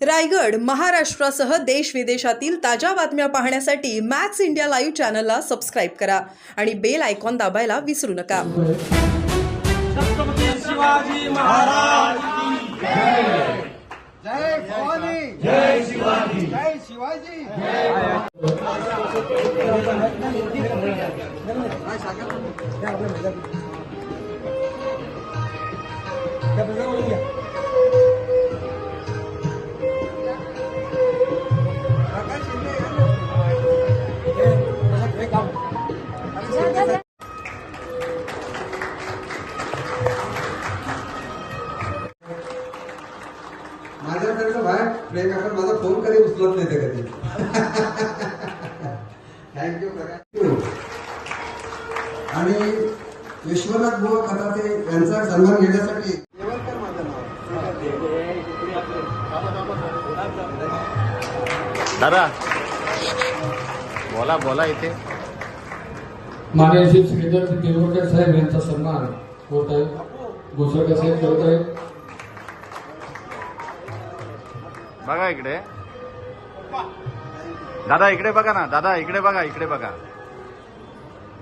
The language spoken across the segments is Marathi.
रायगड महाराष्ट्रासह देश विदेशातील ताज्या बातम्या पाहण्यासाठी मॅक्स इंडिया लाईव्ह चॅनलला सबस्क्राईब करा आणि बेल आयकॉन दाबायला विसरू नका. छत्रपती शिवाजी महाराज की जय. जय भवानी, जय शिवाजी. जय शिवाजी. माझ्याकडनं बाहेर प्रेम आपण माझा फोन कधी उचलत नाही ते कधी. Thank you thank you. आणि विश्वनाथ बुवा खताते यांचा सन्मान घेण्यासाठी येवलकर माझं नाव. दादा बोला बोला इथे माननीय श्री श्रीधर देवकर साहेब यांचा सन्मान होत आहे. भोसरकर साहेब करत आहेत. बघा इकडे दादा इकडे बघा ना दादा इकडे बघा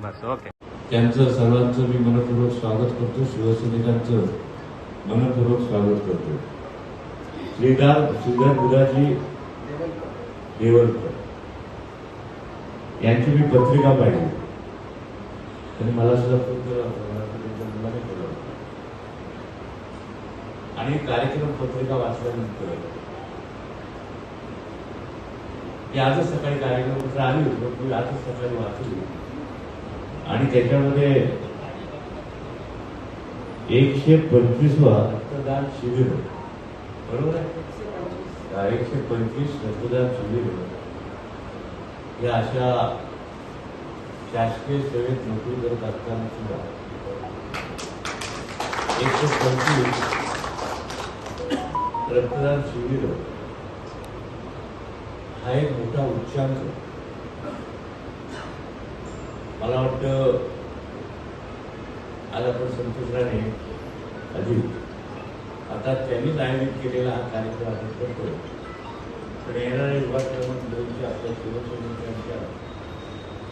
बस ओके. त्यांचं सर्वांचं मी मनपूर्वक स्वागत करतो. शिवसैनिकांचं मनपूर्वक स्वागत करतो. श्रीधर बुधाजी देवलकर यांची मी पत्रिका पाहिली. त्यांनी मला सुद्धा फोन केला होता, त्यांच्या मुलाने केला होता. आणि कार्यक्रम पत्रिका वाचल्यानंतर मी आजच सकाळी कार्यक्रम आली होती, मी आजच सकाळी वाचली आणि त्याच्यामध्ये 125वा रक्तदान शिबिर, बरोबर आहे, 125 रक्तदान शिबिर या अशा शासकीय सेवेत नोकरी करत असताना सुद्धा 125 रक्तदान शिबिर हा एक मोठा उच्चांक. मला वाटतं आज आपण संतोष राणे अजित आता त्यांनीच आयोजित केलेला हा कार्यक्रम आपण करतोय. पण येणाऱ्या विभाग क्रमांक 2च्या आपल्या शिवसैनिकांच्या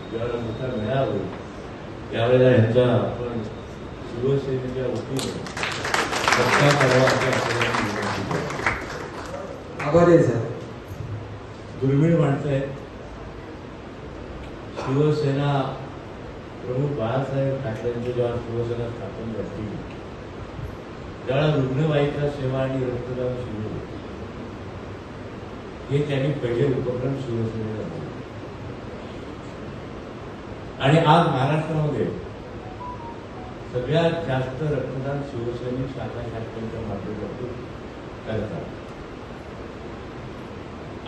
ज्यावेळेला मोठा मेळावा होईल त्यावेळेला यांचा आपण शिवसेनेच्या वतीने सत्कार करावा असे आपल्याला. आभारी आहे सर. दुर्मिळ माणसं आहेत. शिवसेना प्रमुख बाळासाहेब ठाकरेंची जेव्हा शिवसेना स्थापन झाली त्यावेळेला रुग्णवाहिका सेवा आणि रक्तदान शिबिर हे त्यांनी पहिले उपक्रम शिवसेनेला दिले. आणि आज महाराष्ट्रामध्ये सगळ्यात जास्त रक्तदान शिवसैनिक शाखा शाखेच्या माध्यमातून करतात.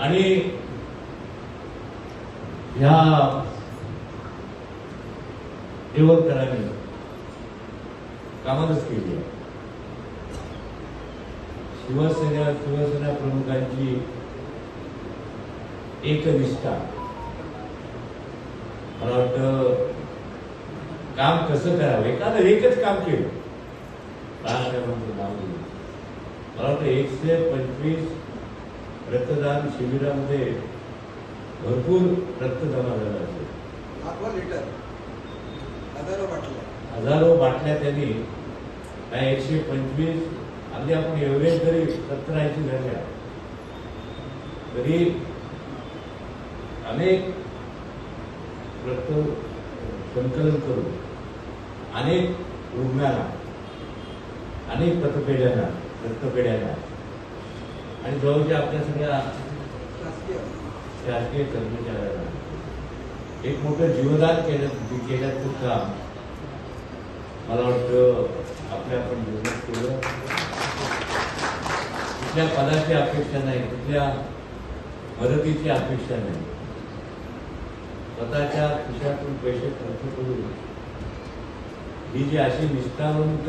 आणि ह्या देवलकरांनी कामातच केली आहे. शिवसेना प्रमुखांची एकनिष्ठा, मला वाटतं काम कसं करावं, एखादं एकच काम केलं बाळासाहेबांचं नाव दिलं. मला वाटतं 125 रक्तदान शिबिरामध्ये भरपूर रक्त जमा झालं असेल. हजारो बाटल्या त्यांनी 125 अगदी आपण एव्हरेज जरी 70-80 झाल्या तरी अनेक रक्त संकलन करून अनेक रुग्णांना, अनेक रक्तपेढ्यांना आणि जवळच्या आपल्या सगळ्या शासकीय कर्मचाऱ्यांना एक मोठं जीवदान केल्याचं काम मला वाटतं आपण जीवनात केलं. कुठल्या पदाची अपेक्षा नाही, कुठल्या मदतीची अपेक्षा नाही. स्वतःच्या खिशातून पैसे खर्च करून ही जी अशी निष्ठावंत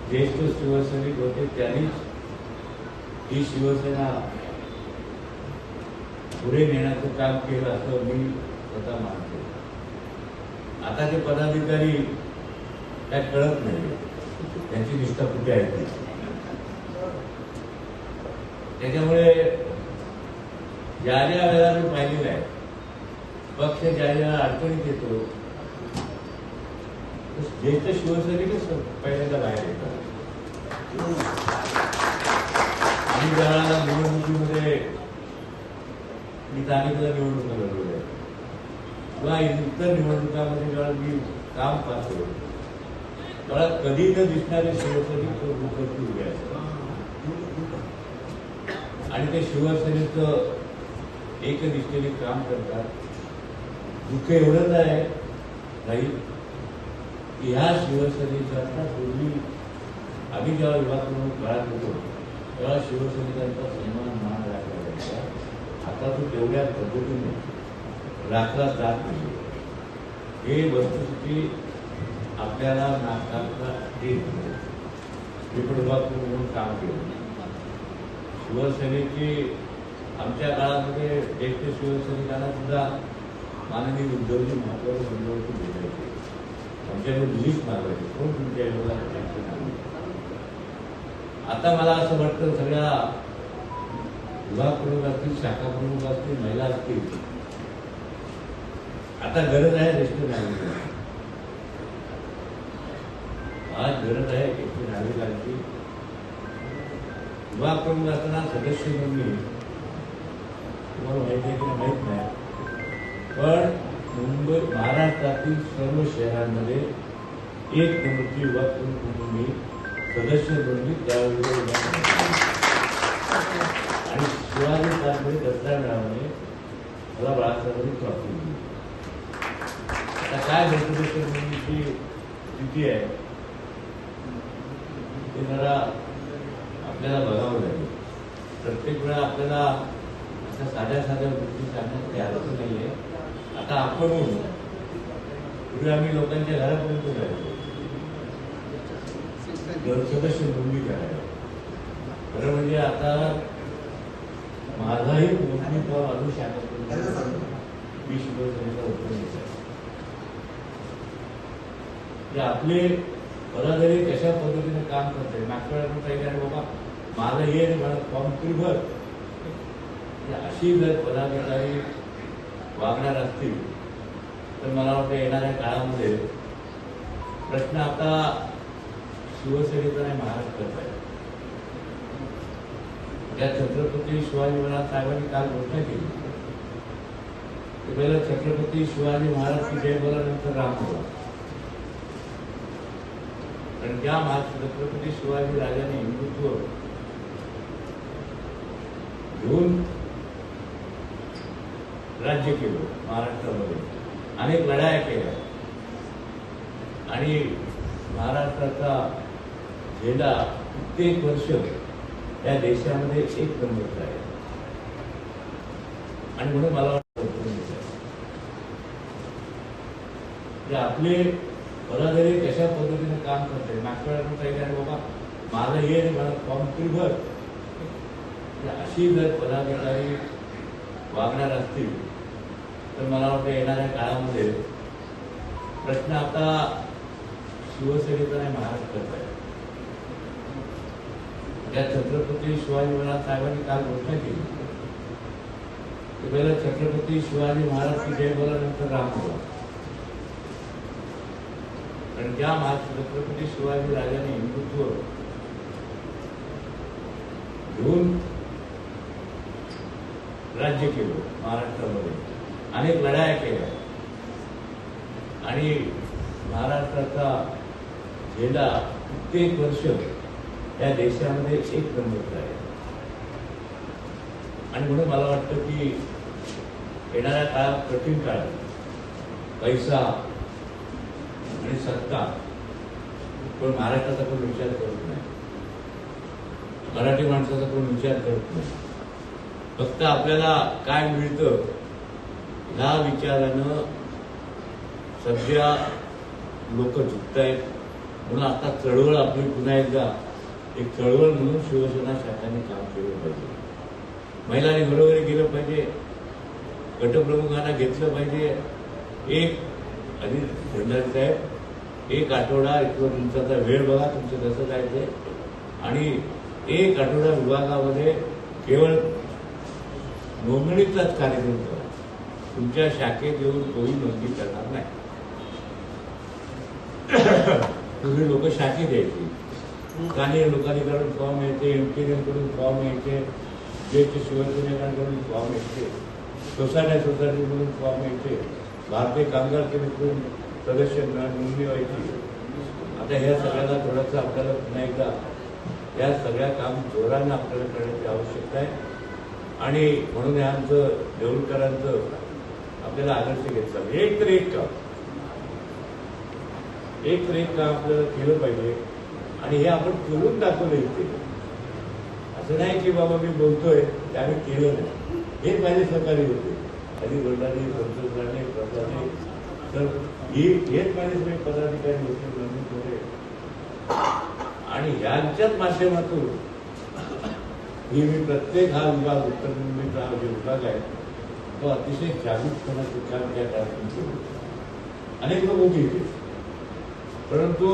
ज्येष्ठ शिवसैनिक होते त्यांनीच ही शिवसेना पुढे नेण्याचं काम केलं असं मी स्वतः मानतो. आताचे पदाधिकारी काय कळत नाही त्यांची निष्ठा कुठे आहे. त्याच्यामुळे ज्या ज्या वेळेला मी पाहिलेलं आहे, पक्ष ज्या ज्या अडचणीत येतो ज्येष्ठ शिवसैनिकच पहिल्यांदा बाहेर येतात. आणि ज्यावेळेला निवडणुकीमध्ये मी तालुक्याला निवडणुका लढवल्या किंवा इतर निवडणुकामध्ये जेव्हा मी काम पाहतो तेव्हा कधी न दिसणारे शिवसैनिक उपस्थित उभे असतात. आणि ते शिवसैनिक एक दिशेने काम करतात. दुःख एवढंच आहे नाही की ह्या शिवसैनिकांचा पूर्वी आम्ही जेव्हा विभाग म्हणून काळात होतो तेव्हा शिवसैनिकांचा सन्मान मान राखला जायचा. आता तो तेवढ्या पद्धतीने राखला जात नाही. हे वस्तुस्थिती आपल्याला नाकारता येत नाही. विभाग म्हणून काम केलं. शिवसैनिकी आमच्या काळामध्ये ज्येष्ठ शिवसैनिकांना सुद्धा माननीय उद्धवजी महत्वाचे बंधूवरती भेटायचे. आमच्याकडे लिस्ट मागायची कोण तुमच्या विभागात. आता मला असं वाटतं सगळ्या विभाग प्रमुख असतील, शाखा प्रमुख असतील, महिला असतील, आता गरज आहे ज्येष्ठ नागरिकांची. आज गरज आहे ज्येष्ठ नागरिकांची. विभाग प्रमुख असताना सदस्य म्हणून तुम्हाला माहिती आहे की माहीत नाही, पण मुंबई महाराष्ट्रातील सर्व शहरांमध्ये एक नंबरची विभाग प्रमुख म्हणून मी सदस्य म्हणून त्यावेळी आणि शिवाजी पार्कमध्ये दसरा मिळाल्याने मला बाळासाहेबांनी ट्रॉफी दिली. आता काय सदस्य म्हणूनची स्थिती आहे ते जरा आपल्याला बघावं लागेल. प्रत्येक वेळा आपल्याला अशा साध्या साध्या गोष्टी सांगण्यात काही अर्थ नाही आहे. आता आपण पूर्वी आम्ही लोकांच्या घरापर्यंत जायचो सदस्य नोंदणी करायला. खरं म्हणजे आता माझाही नोंदणी फॉर्म अजून शाखा 20 शिवसेनेचा उत्पन्न आपले पदाधिकारी कशा पद्धतीने काम करते. मागच्या वेळेला काही बाबा माझं हे मला फॉर्म तरी भर. अशी जर पदाधिकारी वागणार असतील तर मला वाटतं येणाऱ्या काळामध्ये प्रश्न आता शिवसेनेचा नाही महाराष्ट्राचा आहे. त्या छत्रपती शिवाजी महाराज साहेबांनी काल घोषणा केली की पहिलं छत्रपती शिवाजी महाराज की जय बोलानंतर राम बोला. कारण ज्या छत्रपती शिवाजी राजाने हिंदुत्व घेऊन राज्य केलं महाराष्ट्रामध्ये, अनेक लढाया केल्या आणि महाराष्ट्राचा झेंडा कित्येक वर्ष या देशामध्ये एक नंबरचा आहे. आणि म्हणून मला वाटतं आपले पदाधिकारी कशा पद्धतीने काम करते. मागच्या वेळेला काही बाबा माझं हे मला फॉर्म तरी भर. अशी जर पदाधिकारी वागणार असतील तर मला वाटतं येणाऱ्या काळामध्ये प्रश्न आता शिवसेनेचा नाही महाराष्ट्राचा आहे. त्या छत्रपती शिवाजी महाराज साहेबांनी काल घोषणा केली की पहिलं छत्रपती शिवाजी महाराज की जय बोलानंतर राम बोला. कारण ज्या छत्रपती शिवाजी राजाने हिंदुत्व घेऊन राज्य केलं महाराष्ट्रामध्ये, अनेक लढाया केल्या आणि महाराष्ट्राचा झेंडा कित्येक वर्ष या देशामध्ये एक नंबरचा आहे. आणि म्हणून मला वाटतं की येणाऱ्या काळात कठीण काळात पैसा आणि सत्ता पण महाराष्ट्राचा कोण विचार करत नाही. मराठी माणसाचा कोण विचार करत नाही. फक्त आपल्याला काय मिळतं ह्या विचारानं सध्या लोक झुकत आहेत. म्हणून आता चळवळ आपली पुन्हा एकदा एक चळवळ म्हणून शिवसेना शाखाने काम केलं पाहिजे. महिलांनी घरोघरी गेलं पाहिजे. गटप्रमुखांना घेतलं पाहिजे. एक आणि भंडारी साहेब एक आठवडा किंवा तुमचा वेळ बघा तुमचं कसं जायचंय आणि एक आठवडा विभागामध्ये केवळ नोंदणीचाच कार्यक्रम करा. तुमच्या शाखेत येऊन कोणी नोंदणी करणार नाही. तुम्ही लोक शाखेत यायची, काही लोकांकडून फॉर्म यायचे, एमटीएनकडून फॉर्म यायचे, ज्येष्ठ शिवसेनेकडून फॉर्म यायचे, सोसायटीकडून फॉर्म यायचे, भारतीय कामगार समितीकडून सदस्य नोंदणी व्हायची. आता ह्या सगळ्याला थोडंसं आपल्याला पुन्हा एकदा या सगळ्या काम जोरानं आपल्याला करण्याची आवश्यकता आहे. आणि म्हणून हे आमचं देऊळकरांचं आपल्याला आदर्श घेतलं. एक तर एक काम आपल्याला केलं पाहिजे आणि हे आपण करून दाखवलं इथे. असं नाही की बाबा मी बोलतोय ते आम्ही केलं नाही. हे माझे सहकारी होते, कधी वडिलांनी, संतोषराणे, प्रसादे, तर हेच माझे सगळे पदाधिकारी होते, प्रमुख होते. आणि यांच्याच माध्यमातून ही मी प्रत्येक हा विभाग, उत्तर मुंबईचा हा जो विभाग आहे तो अतिशय जागरूकपणाचे काम त्या कार्यक्रम केले. अनेक लोक होते इथे, परंतु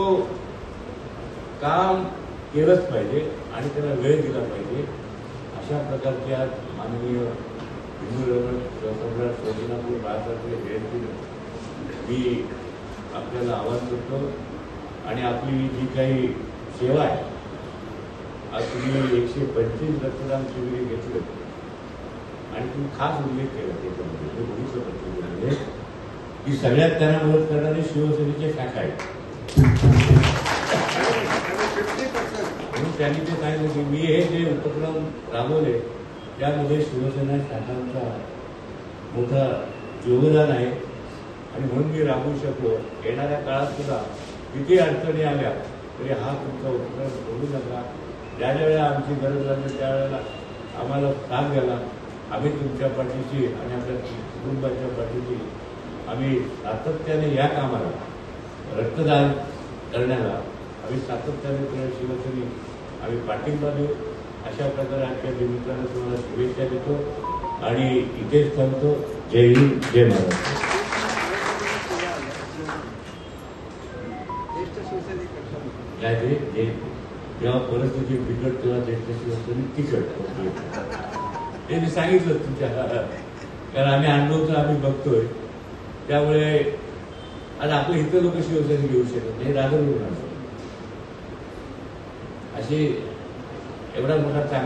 काम केलंच पाहिजे आणि त्याला वेळ दिला पाहिजे. अशा प्रकारचे आज माननीय हिंदू सम्राट शोधनापूर बाळासाहेब जयंतीनं मी आपल्याला आवाहन करतो. आणि आपली जी काही सेवा आहे, आज तुम्ही 125 रक्तदान शिबिरे घेतलं आणि तुम्ही खास उल्लेख केला त्याच्यामध्ये भविष्य पत्रिकेमध्ये की सगळ्यात त्यांना मदत करणारी शिवसेनेच्या शाखा आहेत. म्हणून त्यांनी ते सांगितलं की मी हे जे उपक्रम राबवले त्यामध्ये शिवसेना शाखांचा मोठा योगदान आहे आणि म्हणून मी राबवू शकलो. येणाऱ्या काळात सुद्धा किती अडचणी आल्या तरी हा तुमचा उपक्रम सोडू नका. ज्या ज्या वेळेला आमची गरज लागली त्यावेळेला आम्हाला साथ द्याला. आम्ही तुमच्या पाठीशी आणि आपल्या कुटुंबाच्या पाठीशी आम्ही सातत्याने या कामाला, रक्तदान करण्याला आम्ही सातत्याने शिवसेने आम्ही पाठिंबा देऊ. अशा प्रकारे आजच्या निमित्तानं तुम्हाला शुभेच्छा देतो आणि इथेच थांबतो. जय हिंद, जय महाराष्ट्र. काय ते जेव्हा परिस्थिती बिकट तेव्हा ज्येष्ठ शिवसेने तिकट हे मी सांगितलं तुमच्या, कारण आम्ही अनुभवतो, आम्ही बघतोय. त्यामुळे आज आपल्या इतर लोक शिवसेने घेऊ शकत नाही, राजूर अशी एवढा मोठा चांगला